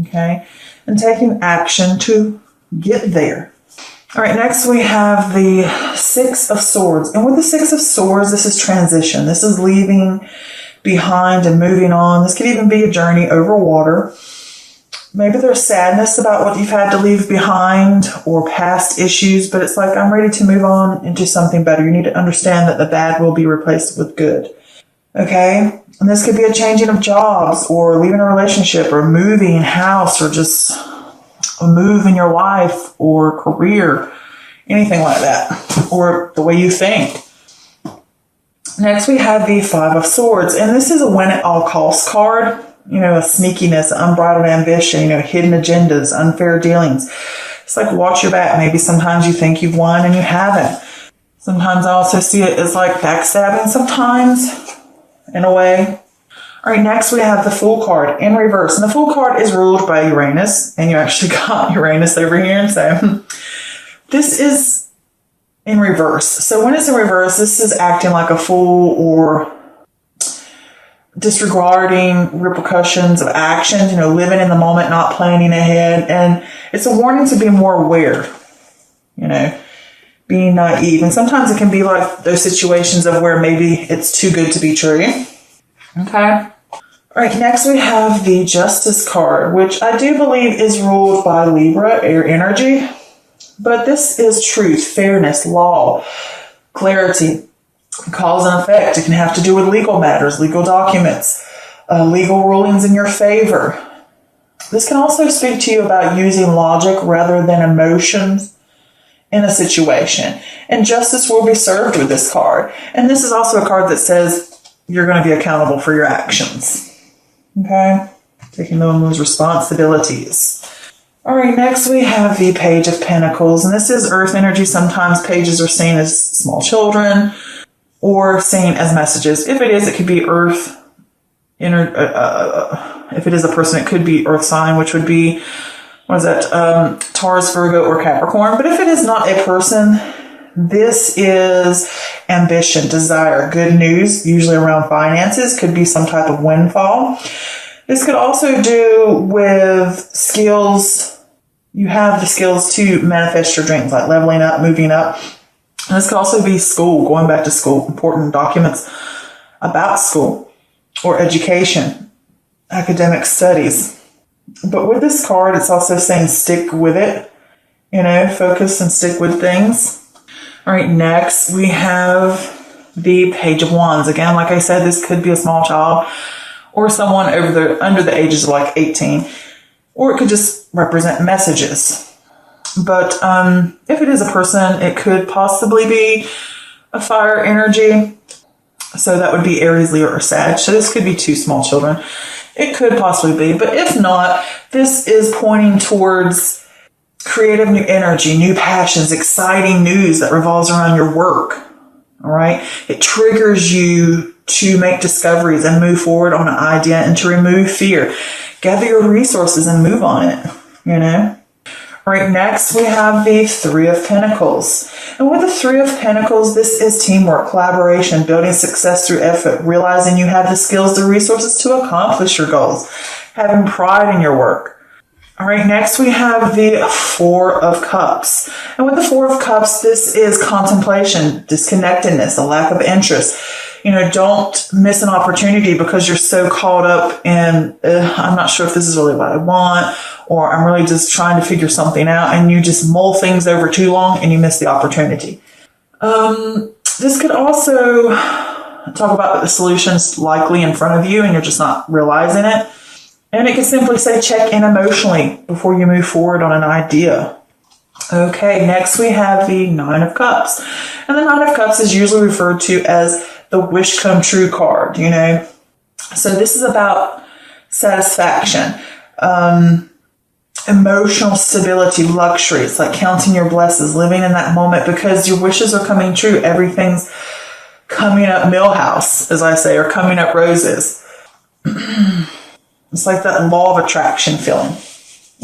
Okay, and taking action to get there. All right, next we have the Six of Swords. And with the Six of Swords, this is transition. This is leaving behind and moving on. This could even be a journey over water. Maybe there's sadness about what you've had to leave behind or past issues, but it's like, I'm ready to move on into something better. You need to understand that the bad will be replaced with good. Okay? And this could be a changing of jobs or leaving a relationship or moving house or just a move in your life or career, anything like that, or the way you think. Next, we have the Five of Swords, and this is a win at all costs card. You know, a sneakiness, unbridled ambition, you know, hidden agendas, unfair dealings. It's like, watch your back. Maybe sometimes you think you've won and you haven't. Sometimes I also see it as like backstabbing sometimes, in a way. All right, next we have the Fool card in reverse. And the Fool card is ruled by Uranus, and you actually got Uranus over here. And so this is in reverse. So when it's in reverse, this is acting like a fool or disregarding repercussions of actions, you know, living in the moment, not planning ahead. And it's a warning to be more aware, you know, being naive. And sometimes it can be like those situations of where maybe it's too good to be true. Okay. All right. Next we have the Justice card, which I do believe is ruled by Libra, air energy. But this is truth, fairness, law, clarity, cause and effect. It can have to do with legal matters, legal documents, legal rulings in your favor. This can also speak to you about using logic rather than emotions in a situation. And justice will be served with this card. And this is also a card that says you're going to be accountable for your actions. Okay? Taking on those responsibilities. All right, next we have the Page of Pentacles. And this is earth energy. Sometimes pages are seen as small children or seen as messages. If it is, it could be earth. If it is a person, it could be earth sign, which would be, Taurus, Virgo, or Capricorn. But if it is not a person, this is ambition, desire, good news, usually around finances, could be some type of windfall. This could also do with skills. You have the skills to manifest your dreams, like leveling up, moving up. And this could also be school, going back to school, important documents about school or education, academic studies. But with this card, it's also saying stick with it, you know, focus and stick with things. All right, next we have the Page of Wands. Again, like I said, this could be a small child or someone under the ages of like 18, or it could just represent messages. But if it is a person, it could possibly be a fire energy. So that would be Aries, Leo, or Sag. So this could be two small children. It could possibly be. But if not, this is pointing towards creative new energy, new passions, exciting news that revolves around your work. All right. It triggers you to make discoveries and move forward on an idea and to remove fear. Gather your resources and move on it, you know. All right, next we have the Three of Pentacles. And with the Three of Pentacles, this is teamwork, collaboration, building success through effort, realizing you have the skills, the resources to accomplish your goals, having pride in your work. All right, next we have the Four of Cups. And with the Four of Cups, this is contemplation, disconnectedness, a lack of interest. You know, don't miss an opportunity because you're so caught up in, I'm not sure if this is really what I want, or I'm really just trying to figure something out, and you just mull things over too long and you miss the opportunity. This could also talk about the solutions likely in front of you and you're just not realizing it. And it could simply say check in emotionally before you move forward on an idea. Okay, next we have the Nine of Cups. And the Nine of Cups is usually referred to as the wish come true card, you know. So this is about satisfaction, emotional stability, luxury. It's like counting your blessings, living in that moment because your wishes are coming true. Everything's coming up millhouse, as I say, or coming up roses. It's like that law of attraction feeling.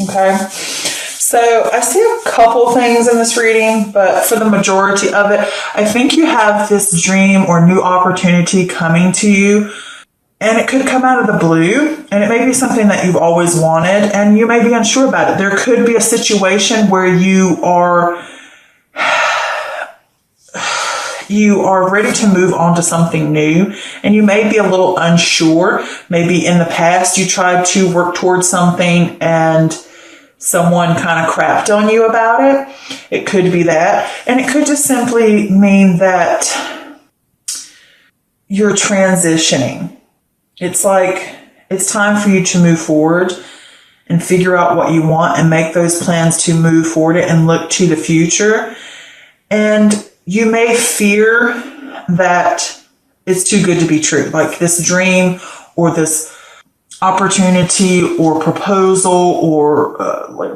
Okay. So I see a couple things in this reading, but for the majority of it, I think you have this dream or new opportunity coming to you And it could come out of the blue, and it may be something that you've always wanted, and you may be unsure about it. There could be a situation where you are ready to move on to something new, and you may be a little unsure. Maybe in the past you tried to work towards something and someone kind of crapped on you about it. It could be that. And it could just simply mean that you're transitioning. It's like it's time for you to move forward and figure out what you want and make those plans to move forward and look to the future. And you may fear that it's too good to be true. Like this dream or this opportunity or proposal or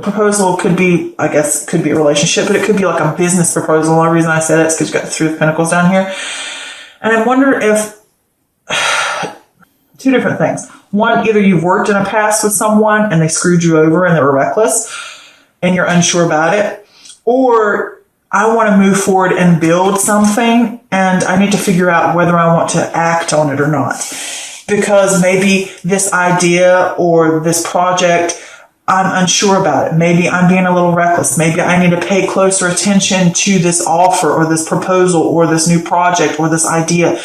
proposal could be, I guess, could be a relationship, but it could be like a business proposal. The only reason I say that is because you got the Three of Pentacles down here. And I wonder if two different things. One, either you've worked in a past with someone and they screwed you over and they were reckless and you're unsure about it. Or I want to move forward and build something and I need to figure out whether I want to act on it or not. Because maybe this idea or this project, I'm unsure about it. Maybe I'm being a little reckless. Maybe I need to pay closer attention to this offer or this proposal or this new project or this idea.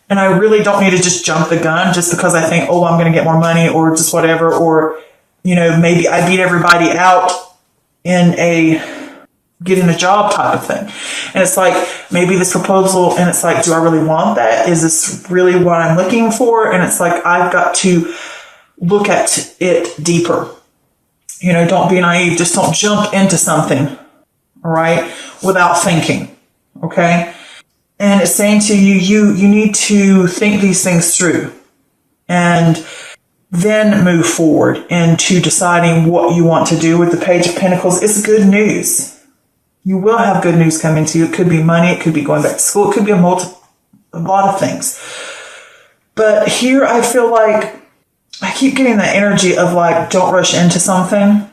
And I really don't need to just jump the gun just because I think, oh, I'm going to get more money or just whatever. Or, maybe I beat everybody out in getting a job type of thing. And it's like, maybe this proposal, and it's like, do I really want that? Is this really what I'm looking for? And it's like, I've got to look at it deeper. Don't be naive. Just don't jump into something, all right, without thinking, okay? And it's saying to you, you need to think these things through and then move forward into deciding what you want to do with the Page of Pentacles. It's good news. You will have good news coming to you. It could be money. It could be going back to school. It could be a lot of things. But here I feel like I keep getting that energy of like, don't rush into something.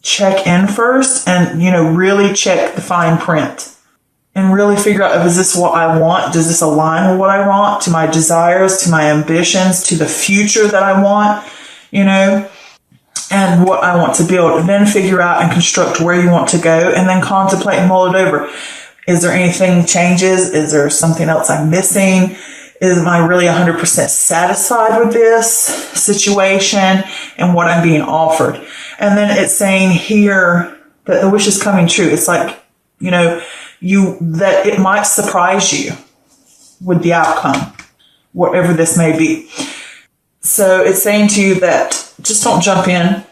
Check in first and, really check the fine print. And really figure out, is this what I want? Does this align with what I want? To my desires, to my ambitions, to the future that I want, and what I want to build. And then figure out and construct where you want to go and then contemplate and mull it over. Is there anything changes? Is there something else I'm missing? Am I really 100% satisfied with this situation and what I'm being offered? And then it's saying here that the wish is coming true. It's like, that it might surprise you with the outcome, whatever this may be. So it's saying to you that just don't jump in,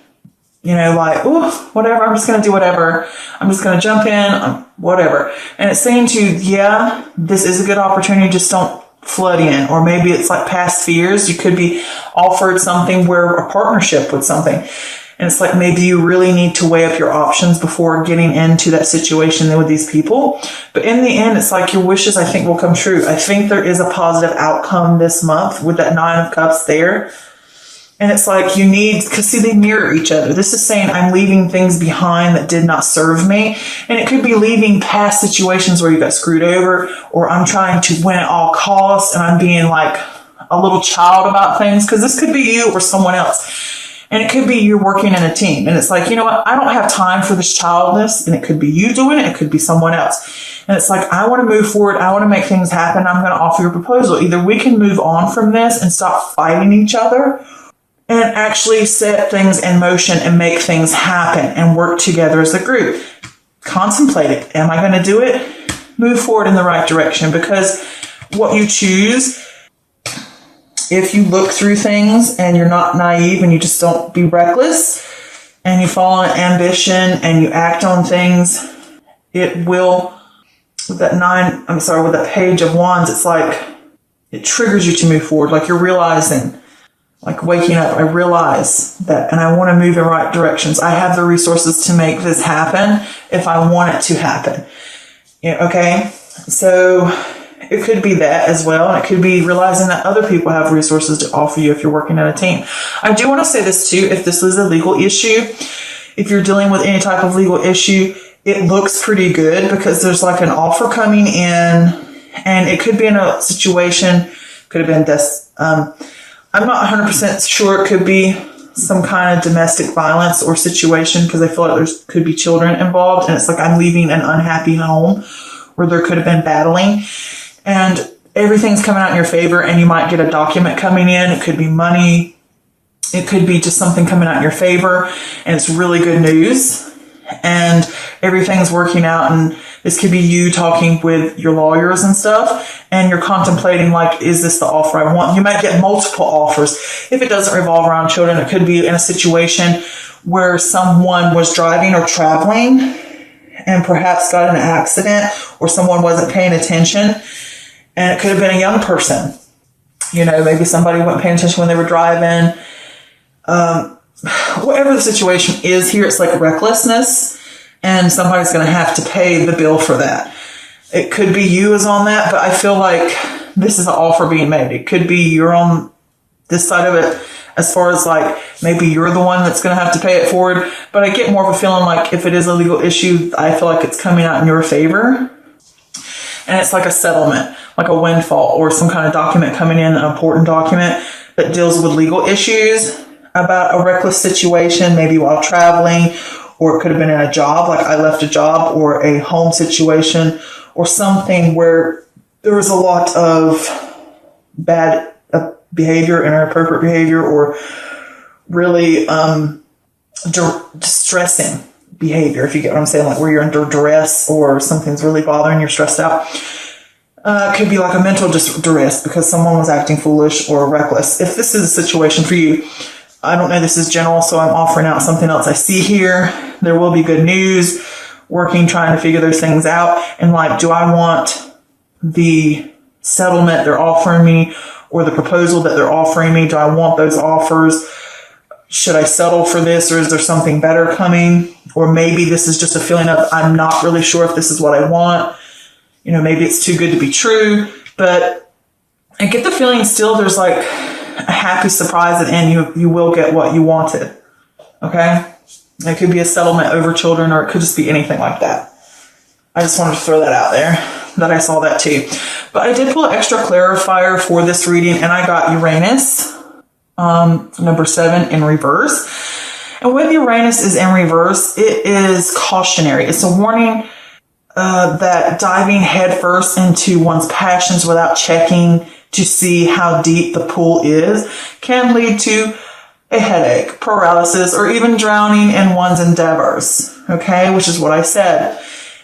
like, oh, whatever, I'm just going to do whatever. I'm just going to jump in, whatever. And it's saying to you, yeah, this is a good opportunity. Just don't flood in. Or maybe it's like past fears. You could be offered something where a partnership with something. And it's like maybe you really need to weigh up your options before getting into that situation with these people. But in the end, it's like your wishes, I think, will come true. I think there is a positive outcome this month with that Nine of Cups there. And it's like you need, because see, they mirror each other. This is saying I'm leaving things behind that did not serve me. And it could be leaving past situations where you got screwed over, or I'm trying to win at all costs and I'm being like a little child about things, because this could be you or someone else. And it could be you're working in a team. And it's like, you know what? I don't have time for this childness. And it could be you doing it. It could be someone else. And it's like, I want to move forward. I want to make things happen. I'm going to offer you a proposal. Either we can move on from this and stop fighting each other and actually set things in motion and make things happen and work together as a group. Contemplate it. Am I going to do it? Move forward in the right direction, because what you choose, if you look through things and you're not naive and you just don't be reckless and you follow an ambition and you act on things, it will, with that Page of Wands, it's like it triggers you to move forward. Like you're realizing, like waking up, I realize that and I want to move in right directions. I have the resources to make this happen if I want it to happen. Okay? So it could be that as well. And it could be realizing that other people have resources to offer you if you're working in a team. I do want to say this too. If this is a legal issue, if you're dealing with any type of legal issue, it looks pretty good because there's like an offer coming in, and it could be in a situation Could have been I'm not 100% sure. It could be some kind of domestic violence or situation, because I feel like there could be children involved, and it's like I'm leaving an unhappy home where there could have been battling, and everything's coming out in your favor, and you might get a document coming in. It could be money. It could be just something coming out in your favor, and it's really good news, and everything's working out. And this could be you talking with your lawyers and stuff, and you're contemplating, like, is this the offer I want? You might get multiple offers. If it doesn't revolve around children, it could be in a situation where someone was driving or traveling and perhaps got in an accident, or someone wasn't paying attention, and it could have been a young person. You know, maybe somebody wasn't paying attention when they were driving. Whatever the situation is here, it's like recklessness, and somebody's going to have to pay the bill for that. It could be you is on that, but I feel like this is an offer being made. It could be you're on this side of it, as far as like maybe you're the one that's going to have to pay it forward. But I get more of a feeling like if it is a legal issue, I feel like it's coming out in your favor. And it's like a settlement, like a windfall, or some kind of document coming in, an important document that deals with legal issues about a reckless situation, maybe while traveling, or it could have been in a job, like I left a job, or a home situation, or something where there was a lot of bad behavior, inappropriate behavior, or really distressing behavior, if you get what I'm saying, like where you're under duress or something's really bothering, you're stressed out. It could be like a mental duress because someone was acting foolish or reckless. If this is a situation for you, I don't know, this is general, so I'm offering out something else I see here. There will be good news, working, trying to figure those things out. And like, do I want the settlement they're offering me or the proposal that they're offering me? Do I want those offers? Should I settle for this, or is there something better coming? Or maybe this is just a feeling of, I'm not really sure if this is what I want. You know, maybe it's too good to be true, but I get the feeling still there's like a happy surprise at the end. You will get what you wanted. Okay. It could be a settlement over children, or it could just be anything like that. I just wanted to throw that out there, that I saw that too. But I did pull an extra clarifier for this reading, and I got Uranus, number 7 in reverse. And when Uranus is in reverse, it is cautionary. It's a warning that diving headfirst into one's passions without checking to see how deep the pool is can lead to a headache, paralysis, or even drowning in one's endeavors. Okay, which is what I said.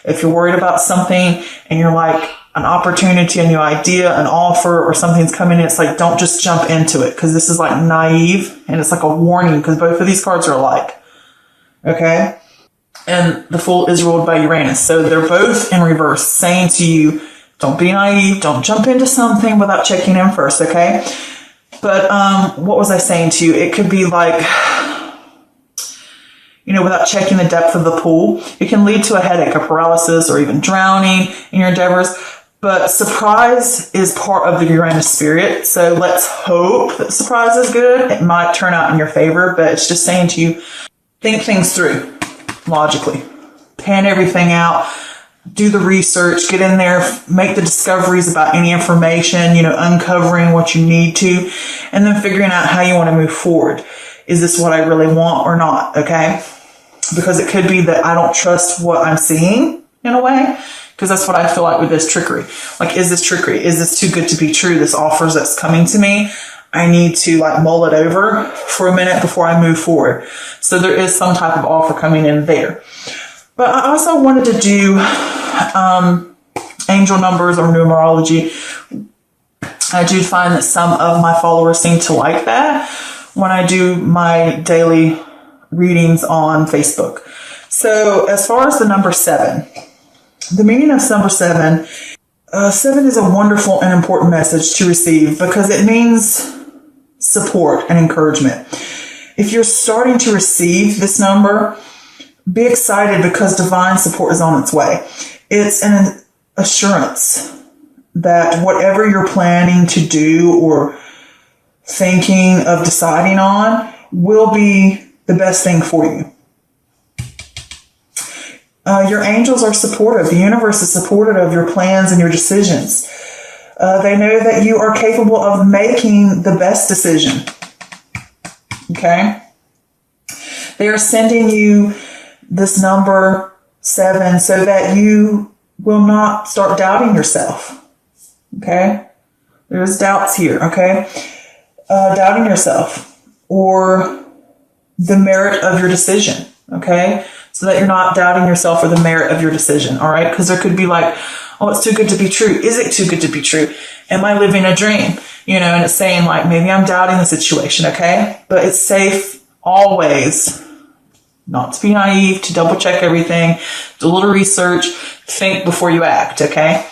If you're worried about something and you're like, an opportunity, a new idea, an offer, or something's coming in, it's like, don't just jump into it, because this is like naive, and it's like a warning, because both of these cards are alike. Okay? And the Fool is ruled by Uranus. So they're both in reverse, saying to you, don't be naive, don't jump into something without checking in first, okay? But what was I saying to you? It could be like, you know, without checking the depth of the pool, it can lead to a headache, a paralysis, or even drowning in your endeavors. But surprise is part of the Uranus spirit. So let's hope that surprise is good. It might turn out in your favor, but it's just saying to you, think things through logically. Pan everything out. Do the research. Get in there. Make the discoveries about any information, you know, uncovering what you need to, and then figuring out how you want to move forward. Is this what I really want or not? Okay? Because it could be that I don't trust what I'm seeing in a way. Because that's what I feel like with this trickery. Like, is this trickery? Is this too good to be true? This offers that's coming to me. I need to like mull it over for a minute before I move forward. So there is some type of offer coming in there. But I also wanted to do angel numbers or numerology. I do find that some of my followers seem to like that when I do my daily readings on Facebook. So as far as the number 7, the meaning of number 7, 7 is a wonderful and important message to receive because it means support and encouragement. If you're starting to receive this number, be excited because divine support is on its way. It's an assurance that whatever you're planning to do or thinking of deciding on will be the best thing for you. Your angels are supportive. The universe is supportive of your plans and your decisions. They know that you are capable of making the best decision. Okay? They are sending you this number 7 so that you will not start doubting yourself. Okay? There's doubts here. Okay? Doubting yourself or the merit of your decision. Okay? So that you're not doubting yourself or the merit of your decision. All right? Because there could be like, oh, it's too good to be true. Is it too good to be true? Am I living a dream? You know, and it's saying like, maybe I'm doubting the situation. Okay? But it's safe always not to be naive, to double check everything, do a little research, think before you act. Okay?